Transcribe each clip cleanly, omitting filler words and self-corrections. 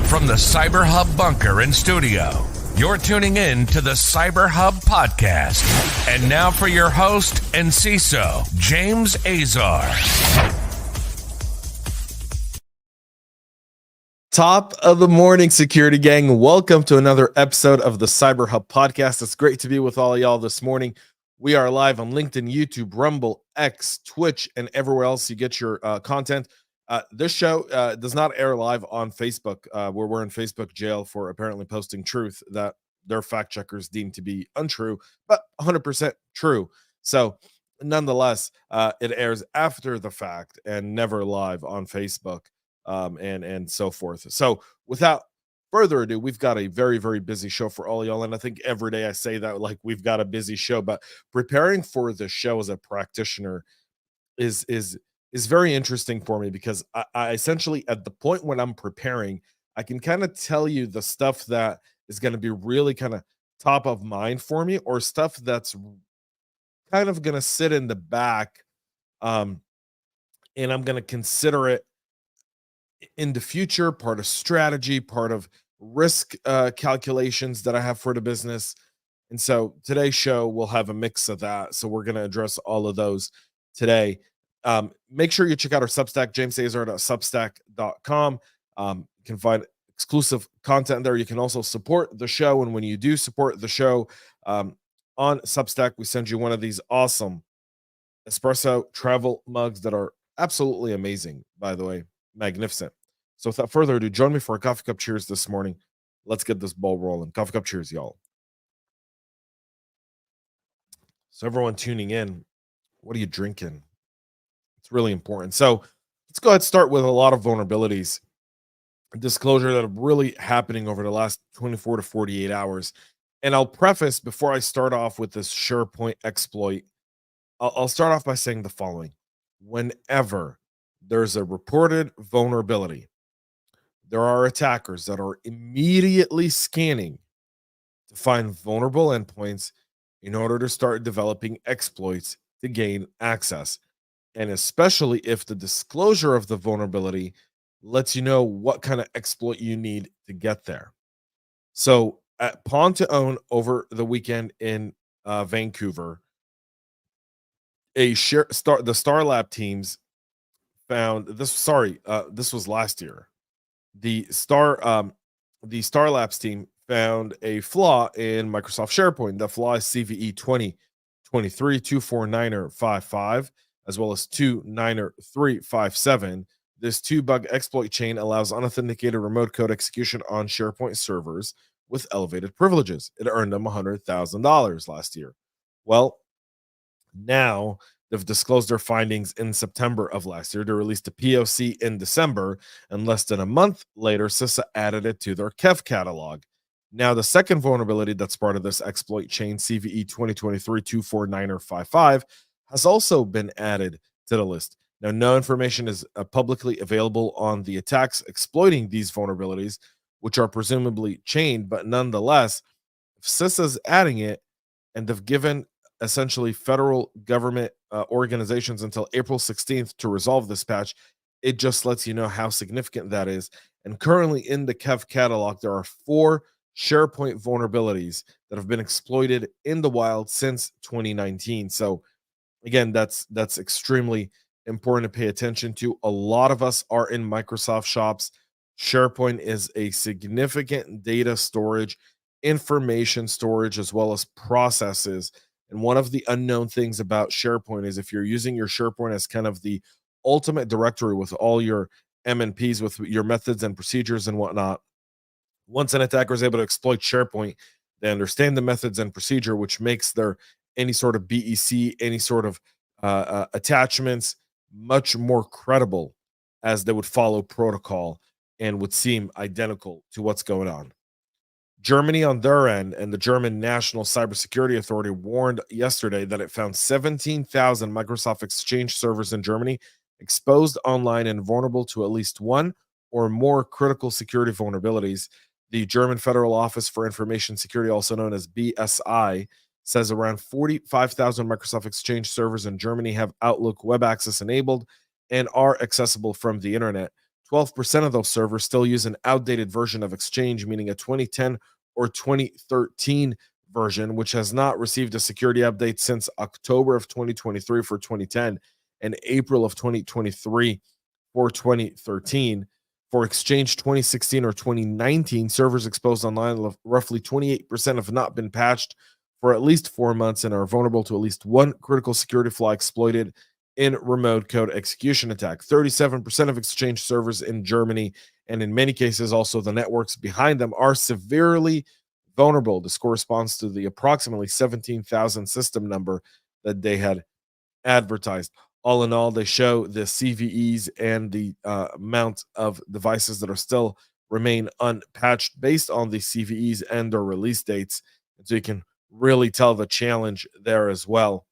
From the CyberHub bunker and studio, you're tuning in to the CyberHub Podcast. And now for your host and CISO, James Azar. Top of the morning, security gang. Welcome to another episode of the CyberHub Podcast. It's great to be with all of y'all this morning. We are live on LinkedIn, YouTube, Rumble, X, Twitch, and everywhere else you get your content. This show does not air live on Facebook, where we're in Facebook jail for apparently posting truth that their fact checkers deem to be untrue, but 100% true. So nonetheless, it airs after the fact and never live on Facebook, and so forth. So without further ado, we've got a very, very busy show for all y'all. And I think every day I say that, like, we've got a busy show, but preparing for the show as a practitioner is very interesting for me, because I essentially, at the point when I'm preparing, I can kind of tell you the stuff that is going to be really kind of top of mind for me, or stuff that's kind of going to sit in the back, and I'm going to consider it in the future, part of strategy, part of risk calculations that I have for the business. And so today's show will have a mix of that. So we're going to address all of those today. Make sure you check out our Substack, jamesazar.substack.com. You can find exclusive content there. You can also support the show. And when you do support the show on Substack, we send you one of these awesome espresso travel mugs that are absolutely amazing, by the way, magnificent. So without further ado, join me for a coffee cup cheers this morning. Let's get this ball rolling. Coffee cup cheers, y'all. So everyone tuning in, what are you drinking? It's really important. So let's go ahead and start with a lot of vulnerabilities, disclosure that are really happening over the last 24 to 48 hours. And I'll preface, before I start off with this SharePoint exploit, I'll start off by saying the following. Whenever there's a reported vulnerability, there are attackers that are immediately scanning to find vulnerable endpoints in order to start developing exploits to gain access. And especially if the disclosure of the vulnerability lets you know what kind of exploit you need to get there. So at Pawn to Own over the weekend in Vancouver, the Starlab teams found this. This was last year. The Starlabs team found a flaw in Microsoft SharePoint. The flaw is CVE 2023-249er55, as well as 299er357. This two-bug exploit chain allows unauthenticated remote code execution on SharePoint servers with elevated privileges. It earned them $100,000 last year. Well, now they've disclosed their findings in September of last year. They released a POC in December, and less than a month later, CISA added it to their KEV catalog. Now, the second vulnerability that's part of this exploit chain, CVE 2023-249er55, has also been added to the list. Now, no information is publicly available on the attacks exploiting these vulnerabilities, which are presumably chained, but nonetheless, if CISA's adding it, and they've given essentially federal government organizations until April 16th to resolve this patch, it just lets you know how significant that is. And currently in the KEV catalog, there are 4 SharePoint vulnerabilities that have been exploited in the wild since 2019. So again, that's extremely important to pay attention to. A lot of us are in Microsoft shops. SharePoint is a significant data storage, information storage, as well as processes. And one of the unknown things about SharePoint is if you're using your SharePoint as kind of the ultimate directory with all your MNPs, with your methods and procedures and whatnot, once an attacker is able to exploit SharePoint, they understand the methods and procedure, which makes their any sort of BEC, any sort of attachments much more credible, as they would follow protocol and would seem identical to what's going on. Germany, on their end, and the German National Cybersecurity Authority warned yesterday that it found 17,000 Microsoft Exchange servers in Germany exposed online and vulnerable to at least one or more critical security vulnerabilities. The German Federal Office for Information Security, also known as BSI, says around 45,000 Microsoft Exchange servers in Germany have Outlook web access enabled and are accessible from the internet. 12% of those servers still use an outdated version of Exchange, meaning a 2010 or 2013 version, which has not received a security update since October of 2023 for 2010 and April of 2023 for 2013. For Exchange 2016 or 2019, servers exposed online, roughly 28% have not been patched for at least 4 months and are vulnerable to at least one critical security flaw exploited in remote code execution attack. 37% of Exchange servers in Germany, and in many cases also the networks behind them, are severely vulnerable. This corresponds to the approximately 17,000 system number that they had advertised. All in all, they show the CVEs and the amount of devices that are still remain unpatched based on the CVEs and their release dates. And so you can really tell the challenge there as well.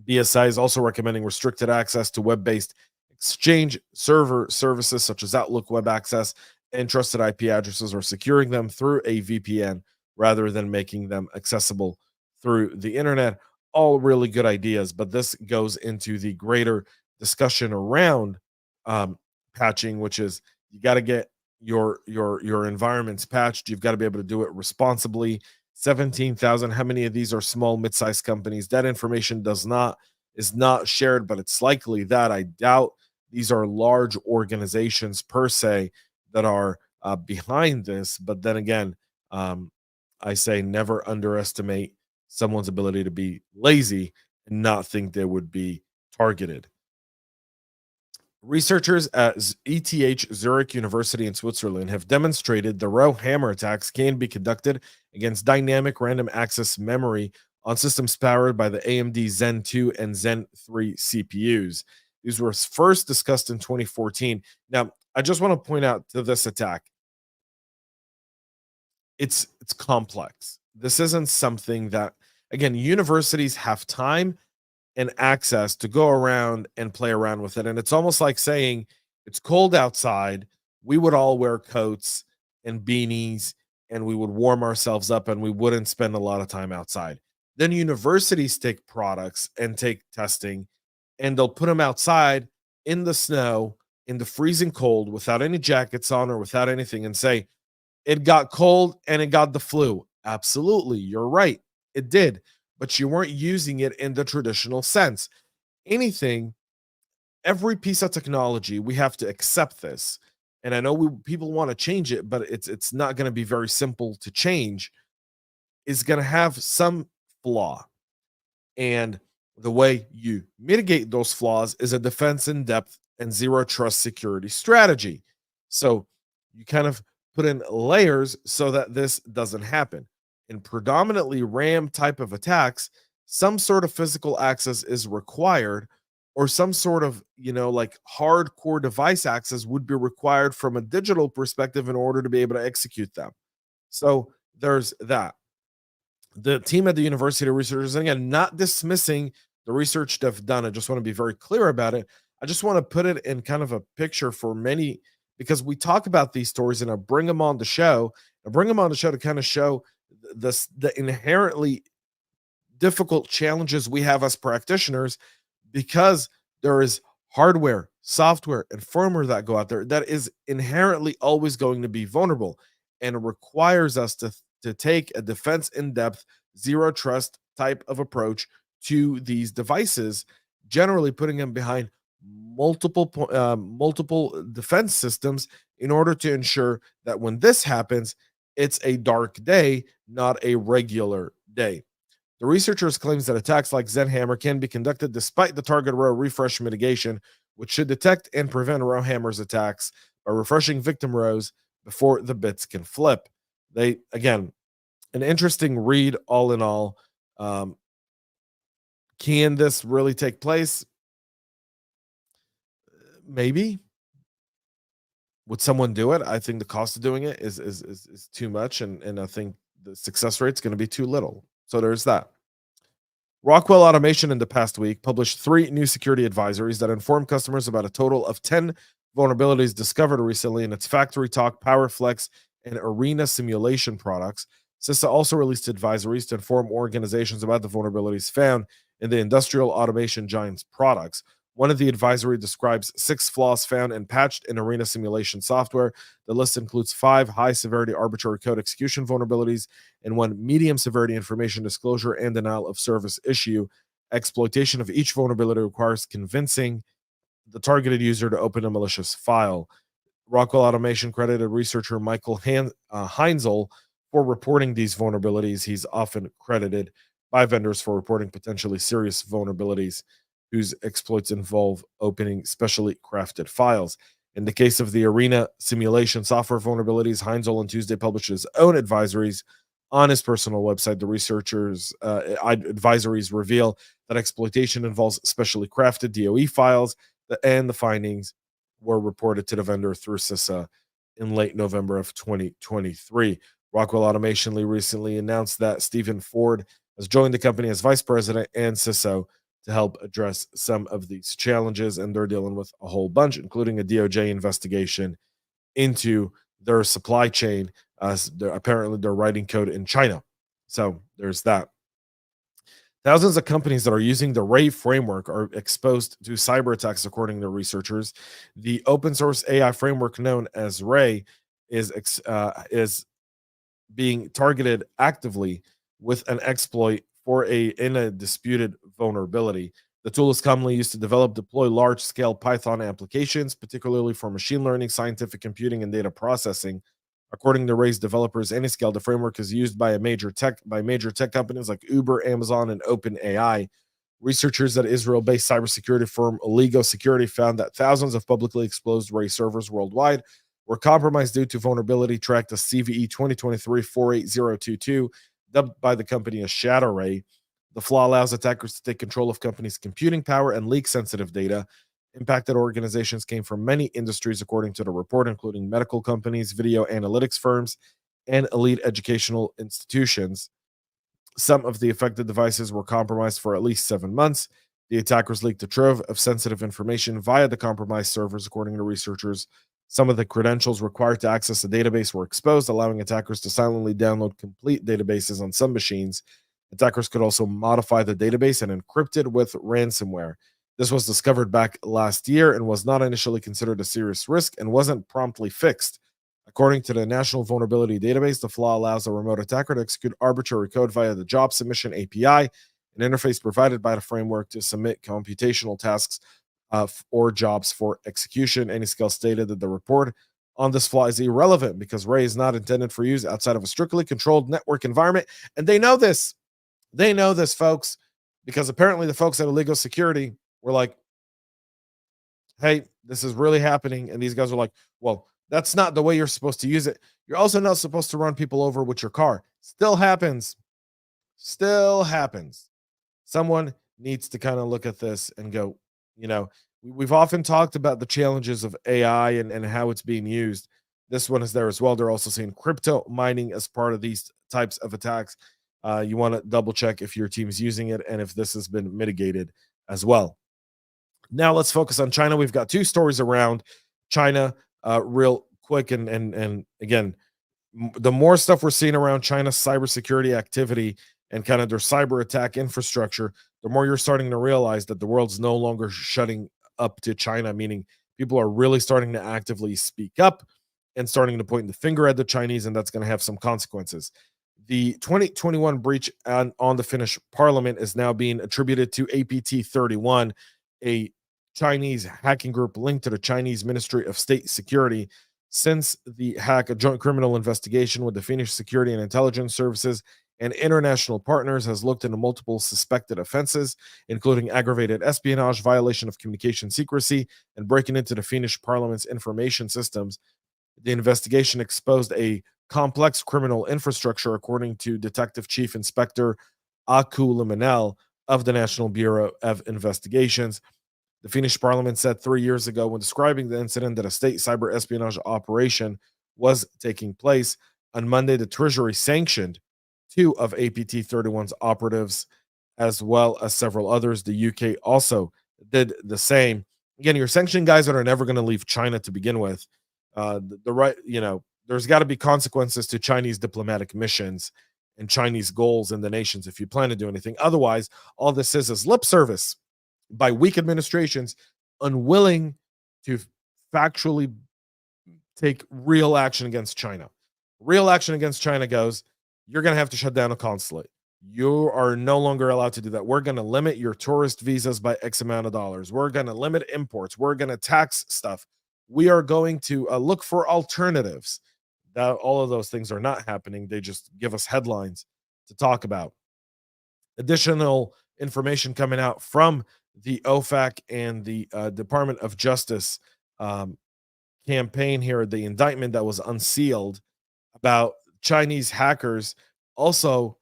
BSI is also recommending restricted access to web-based Exchange server services such as Outlook Web Access and trusted IP addresses, or securing them through a VPN rather than making them accessible through the internet. All really good ideas, but this goes into the greater discussion around patching, which is you got to get your environments patched. You've got to be able to do it responsibly. 17,000. How many of these are small, mid-sized companies? That information is not shared, but it's likely that I doubt these are large organizations per se that are behind this. But then again, I say never underestimate someone's ability to be lazy and not think they would be targeted. Researchers at ETH Zurich University in Switzerland have demonstrated the row hammer attacks can be conducted against dynamic random access memory on systems powered by the AMD Zen 2 and Zen 3 CPUs. These were first discussed in 2014. Now, I just want to point out to this attack, it's complex. This isn't something that, again, universities have time and access to go around and play around with it. And it's almost like saying it's cold outside. We would all wear coats and beanies and we would warm ourselves up and we wouldn't spend a lot of time outside. Then universities take products and take testing and they'll put them outside in the snow, in the freezing cold, without any jackets on or without anything, and say, it got cold and it got the flu. Absolutely. You're right. It did. But you weren't using it in the traditional sense. Every piece of technology, we have to accept this. And I know people want to change it, but it's not going to be very simple to change. Is going to have some flaw. And the way you mitigate those flaws is a defense in depth and zero trust security strategy. So you kind of put in layers so that this doesn't happen. In predominantly RAM type of attacks, some sort of physical access is required, or some sort of, like hardcore device access would be required from a digital perspective in order to be able to execute them. So there's that. The team at the university of researchers, and again, not dismissing the research they've done. I just want to be very clear about it. I just want to put it in kind of a picture for many, because we talk about these stories and I bring them on the show. To kind of show the inherently difficult challenges we have as practitioners, because there is hardware, software, and firmware that go out there that is inherently always going to be vulnerable and requires us to take a defense in depth, zero trust type of approach to these devices, generally putting them behind multiple defense systems in order to ensure that when this happens, it's a dark day, not a regular day. The researchers claims that attacks like Zenhammer can be conducted despite the target row refresh mitigation, which should detect and prevent row hammers attacks by refreshing victim rows before the bits can flip. They, again, an interesting read all in all. Can this really take place? Maybe. Would someone do it? I think the cost of doing it is too much, and I think the success rate is going to be too little. So there's that. Rockwell Automation in the past week published 3 new security advisories that inform customers about a total of 10 vulnerabilities discovered recently in its Factory Talk, PowerFlex, and Arena simulation products. CISA also released advisories to inform organizations about the vulnerabilities found in the industrial automation giant's products. One of the advisory describes 6 flaws found and patched in Arena simulation software. The list includes 5 high-severity arbitrary code execution vulnerabilities and 1 medium-severity information disclosure and denial of service issue. Exploitation of each vulnerability requires convincing the targeted user to open a malicious file. Rockwell Automation credited researcher Michael Heinzel for reporting these vulnerabilities. He's often credited by vendors for reporting potentially serious vulnerabilities whose exploits involve opening specially crafted files. In the case of the Arena simulation software vulnerabilities, Heinzel on Tuesday published his own advisories on his personal website. The researchers' advisories reveal that exploitation involves specially crafted DOE files, and the findings were reported to the vendor through CISA in late November of 2023. Rockwell Automation recently announced that Stephen Ford has joined the company as vice president and CISO to help address some of these challenges, and they're dealing with a whole bunch, including a DOJ investigation into their supply chain. Apparently, they're writing code in China. So there's that. Thousands of companies that are using the Ray framework are exposed to cyber attacks, according to researchers. The open source AI framework known as Ray is being targeted actively with an exploit in a disputed vulnerability. The tool is commonly used to deploy large-scale Python applications, particularly for machine learning, scientific computing, and data processing. According to Ray's developers, Anyscale, the framework is used by major tech companies like Uber, Amazon, and OpenAI. Researchers at Israel-based cybersecurity firm Oligo Security found that thousands of publicly exposed Ray servers worldwide were compromised due to vulnerability tracked as CVE 2023-48022, dubbed by the company as Shadow Ray. The flaw allows attackers to take control of companies' computing power and leak sensitive data. Impacted organizations came from many industries, according to the report, including medical companies, video analytics firms, and elite educational institutions. Some of the affected devices were compromised for at least 7 months. The attackers leaked a trove of sensitive information via the compromised servers, according to researchers. Some of the credentials required to access the database were exposed, allowing attackers to silently download complete databases on some machines. Attackers could also modify the database and encrypt it with ransomware. This was discovered back last year and was not initially considered a serious risk and wasn't promptly fixed. According to the National Vulnerability Database, the flaw allows a remote attacker to execute arbitrary code via the Job Submission API, an interface provided by the framework to submit computational tasks or jobs for execution. Anyscale stated that the report on this flaw is irrelevant because Ray is not intended for use outside of a strictly controlled network environment. And they know this. They know this, folks, because apparently the folks at Oligo Security were like, hey, this is really happening. And these guys are like, well, that's not the way you're supposed to use it. You're also not supposed to run people over with your car. Still happens. Still happens. Someone needs to kind of look at this and go, we've often talked about the challenges of AI and how it's being used. This one is there as well. They're also saying crypto mining as part of these types of attacks. You want to double check if your team is using it and if this has been mitigated as well. Now let's focus on China. We've got 2 stories around China real quick. And again, the more stuff we're seeing around China's cybersecurity activity and kind of their cyber attack infrastructure, the more you're starting to realize that the world's no longer shutting up to China, meaning people are really starting to actively speak up and starting to point the finger at the Chinese, and that's going to have some consequences. The 2021 breach on the Finnish parliament is now being attributed to APT31, a Chinese hacking group linked to the Chinese Ministry of State Security. Since the hack, a joint criminal investigation with the Finnish Security and Intelligence Services and international partners has looked into multiple suspected offenses, including aggravated espionage, violation of communication secrecy, and breaking into the Finnish parliament's information systems. The investigation exposed a complex criminal infrastructure, according to Detective Chief Inspector Aku Liminel of the National Bureau of Investigations. The Finnish parliament said 3 years ago, when describing the incident, that a state cyber espionage operation was taking place. On Monday, the Treasury sanctioned 2 of APT31's operatives, as well as several others. The UK also did the same. Again, you're sanctioning guys that are never going to leave China to begin with. There's got to be consequences to Chinese diplomatic missions and Chinese goals in the nations if you plan to do anything. Otherwise, all this is lip service. by weak administrations unwilling to factually take real action against China. Real action against China goes, you're going to have to shut down a consulate. You are no longer allowed to do that. We're going to limit your tourist visas by X amount of dollars. We're going to limit imports. We're going to tax stuff. We are going to look for alternatives. That all of those things are not happening. They just give us headlines to talk about. Additional information coming out from the OFAC and the Department of Justice campaign here, the indictment that was unsealed about Chinese hackers also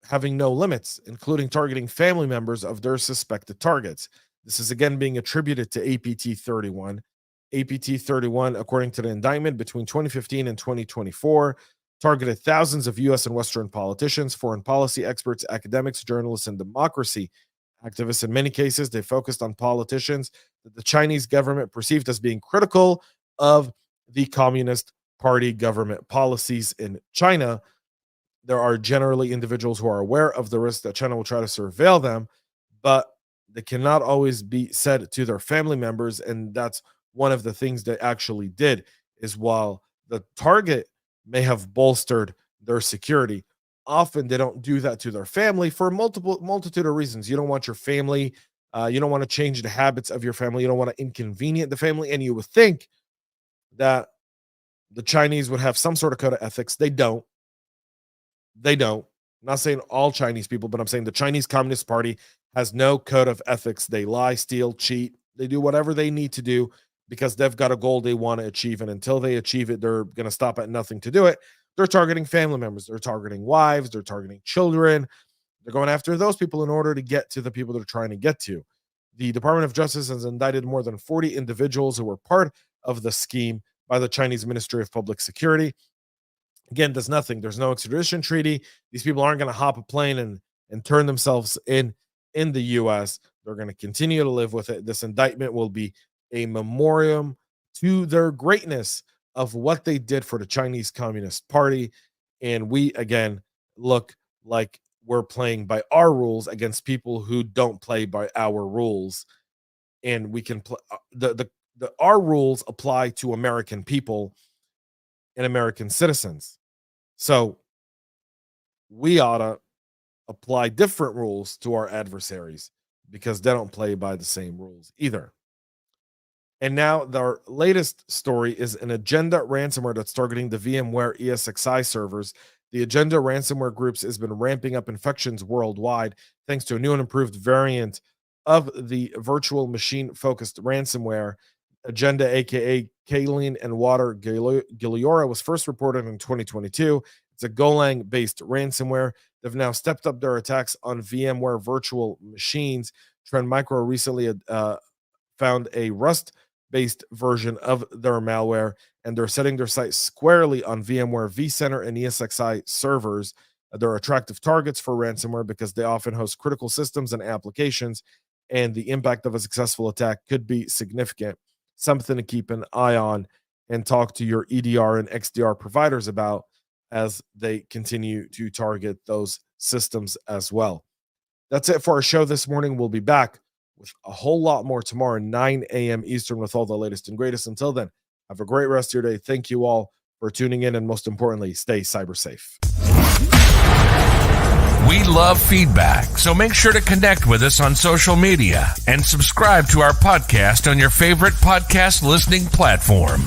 having no limits, including targeting family members of their suspected targets. This is again being attributed to APT 31. APT 31, according to the indictment, between 2015 and 2024, targeted thousands of U.S. and Western politicians, foreign policy experts, academics, journalists, and democracy activists. In many cases, they focused on politicians that the Chinese government perceived as being critical of the Communist Party government policies in China. There are generally individuals who are aware of the risk that China will try to surveil them, but they cannot always be said to their family members. And that's one of the things they actually did, is while the target may have bolstered their security, often they don't do that to their family for multitude of reasons. You don't want your family, you don't want to change the habits of your family, you don't want to inconvenience the family, and you would think that the Chinese would have some sort of code of ethics. They don't. I'm not saying all Chinese people, but I'm saying the Chinese Communist Party has no code of ethics. They lie, steal, cheat. They do whatever they need to do because they've got a goal they want to achieve. And until they achieve it, they're going to stop at nothing to do it. They're targeting family members. They're targeting wives. They're targeting children. They're going after those people in order to get to the people they're trying to get to. The Department of Justice has indicted more than 40 individuals who were part of the scheme by the Chinese Ministry of Public Security. Again, does nothing. There's no extradition treaty. These people aren't going to hop a plane and turn themselves in the U.S. They're going to continue to live with it. This indictment will be a memoriam to their greatness of what they did for the Chinese Communist Party. And we, again, look like we're playing by our rules against people who don't play by our rules. And we can play our rules apply to American people and American citizens. So we ought to apply different rules to our adversaries because they don't play by the same rules either. And now our latest story is an agenda ransomware that's targeting the VMware-esxi servers. The agenda ransomware groups has been ramping up infections worldwide thanks to a new and improved variant of the virtual machine-focused ransomware. Agenda, aka Kaline and Water Giliora, was first reported in 2022. It's a Golang-based ransomware. They've now stepped up their attacks on VMware virtual machines. Trend Micro recently found a Rust-based version of their malware, and they're setting their sights squarely on VMware vCenter and ESXi servers. They're attractive targets for ransomware because they often host critical systems and applications, and the impact of a successful attack could be significant. Something to keep an eye on and talk to your EDR and XDR providers about as they continue to target those systems as well. That's it for our show this morning. We'll be back with a whole lot more tomorrow, 9 a.m. Eastern, with all the latest and greatest. Until then, have a great rest of your day. Thank you all for tuning in, and most importantly, stay cyber safe. We love feedback, so make sure to connect with us on social media and subscribe to our podcast on your favorite podcast listening platform.